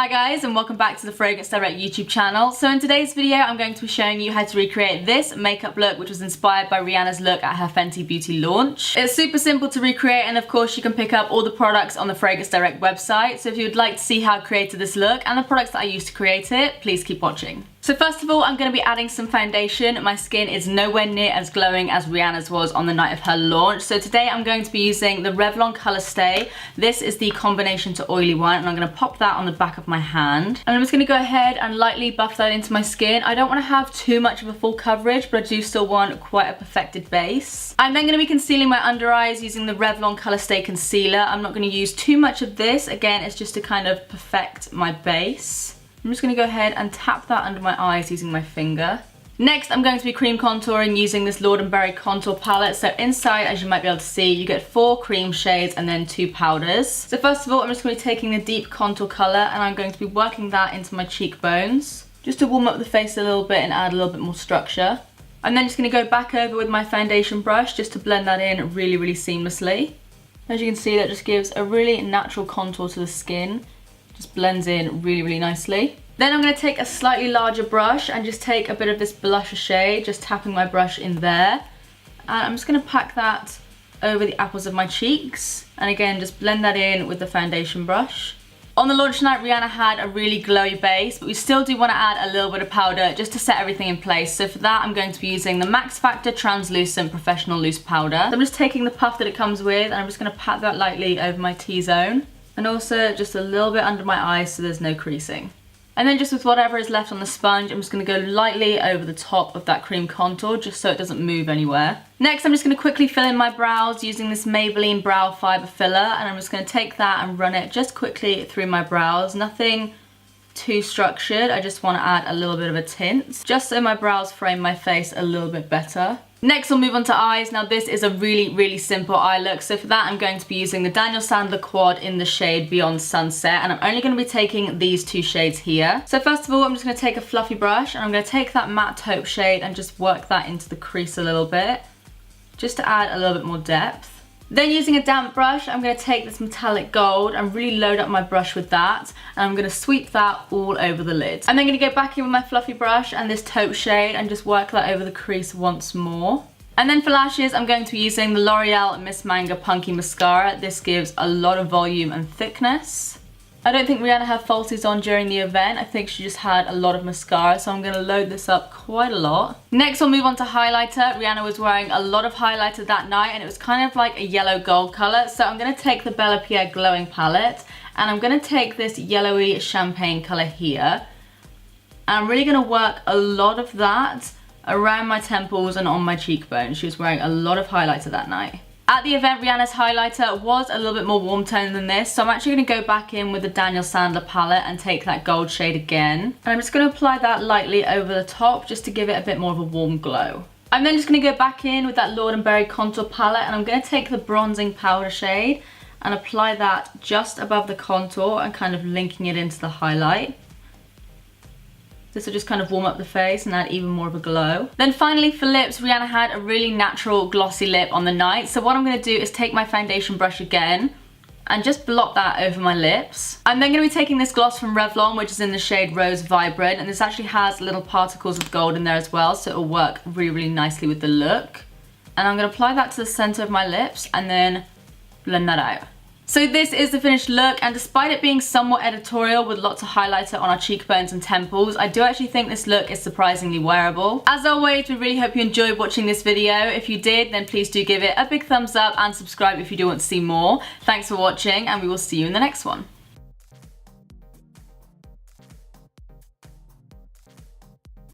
Hi guys, and welcome back to the Fragrance Direct YouTube channel. So in today's video I'm going to be showing you how to recreate this makeup look, which was inspired by Rihanna's look at her Fenty Beauty launch. It's super simple to recreate, and of course you can pick up all the products on the Fragrance Direct website. So if you would like to see how I created this look and the products that I used to create it, please keep watching. So first of all, I'm going to be adding some foundation. My skin is nowhere near as glowing as Rihanna's was on the night of her launch. So today I'm going to be using the Revlon Color Stay. This is the combination to oily one, and I'm going to pop that on the back of my hand. And I'm just going to go ahead and lightly buff that into my skin. I don't want to have too much of a full coverage, but I do still want quite a perfected base. I'm then going to be concealing my under eyes using the Revlon Color Stay Concealer. I'm not going to use too much of this. Again, it's just to kind of perfect my base. I'm just going to go ahead and tap that under my eyes using my finger. Next, I'm going to be cream contouring using this Lord & Berry contour palette. So inside, as you might be able to see, you get 4 cream shades and then 2 powders. So first of all, I'm just going to be taking the deep contour colour and I'm going to be working that into my cheekbones, just to warm up the face a little bit and add a little bit more structure. I'm then just going to go back over with my foundation brush just to blend that in really, really seamlessly. As you can see, that just gives a really natural contour to the skin. Just blends in really, really nicely. Then I'm going to take a slightly larger brush and just take a bit of this blusher shade, just tapping my brush in there. And I'm just going to pack that over the apples of my cheeks. And again, just blend that in with the foundation brush. On the launch night, Rihanna had a really glowy base, but we still do want to add a little bit of powder just to set everything in place. So for that, I'm going to be using the Max Factor Translucent Professional Loose Powder. So I'm just taking the puff that it comes with and I'm just going to pat that lightly over my T-zone. And also just a little bit under my eyes so there's no creasing. And then just with whatever is left on the sponge, I'm just going to go lightly over the top of that cream contour just so it doesn't move anywhere. Next, I'm just going to quickly fill in my brows using this Maybelline Brow Fiber Filler, and I'm just going to take that and run it just quickly through my brows. Nothing too structured, I just want to add a little bit of a tint, just so my brows frame my face a little bit better. Next, we'll move on to eyes. Now this is a really, really simple eye look. So for that, I'm going to be using the Daniel Sandler Quad in the shade Beyond Sunset. And I'm only going to be taking these 2 shades here. So first of all, I'm just going to take a fluffy brush and I'm going to take that matte taupe shade and just work that into the crease a little bit, just to add a little bit more depth. Then using a damp brush, I'm going to take this metallic gold and really load up my brush with that. And I'm going to sweep that all over the lid. I'm then going to go back in with my fluffy brush and this taupe shade and just work that over the crease once more. And then for lashes, I'm going to be using the L'Oreal Miss Manga Punky Mascara. This gives a lot of volume and thickness. I don't think Rihanna had falsies on during the event. I think she just had a lot of mascara, so I'm going to load this up quite a lot. Next, we'll move on to highlighter. Rihanna was wearing a lot of highlighter that night, and it was kind of like a yellow gold color. So I'm going to take the Bella Pierre Glowing Palette, and I'm going to take this yellowy champagne color here. And I'm really going to work a lot of that around my temples and on my cheekbones. She was wearing a lot of highlighter that night. At the event, Rihanna's highlighter was a little bit more warm toned than this, so I'm actually going to go back in with the Daniel Sandler palette and take that gold shade again. And I'm just going to apply that lightly over the top just to give it a bit more of a warm glow. I'm then just going to go back in with that Lord & Berry contour palette and I'm going to take the bronzing powder shade and apply that just above the contour and kind of linking it into the highlight. This will just kind of warm up the face and add even more of a glow. Then finally for lips, Rihanna had a really natural glossy lip on the night. So what I'm going to do is take my foundation brush again and just blot that over my lips. I'm then going to be taking this gloss from Revlon, which is in the shade Rose Vibrant. And this actually has little particles of gold in there as well, so it'll work really, really nicely with the look. And I'm going to apply that to the center of my lips and then blend that out. So this is the finished look, and despite it being somewhat editorial with lots of highlighter on our cheekbones and temples, I do actually think this look is surprisingly wearable. As always, we really hope you enjoyed watching this video. If you did, then please do give it a big thumbs up and subscribe if you do want to see more. Thanks for watching, and we will see you in the next one.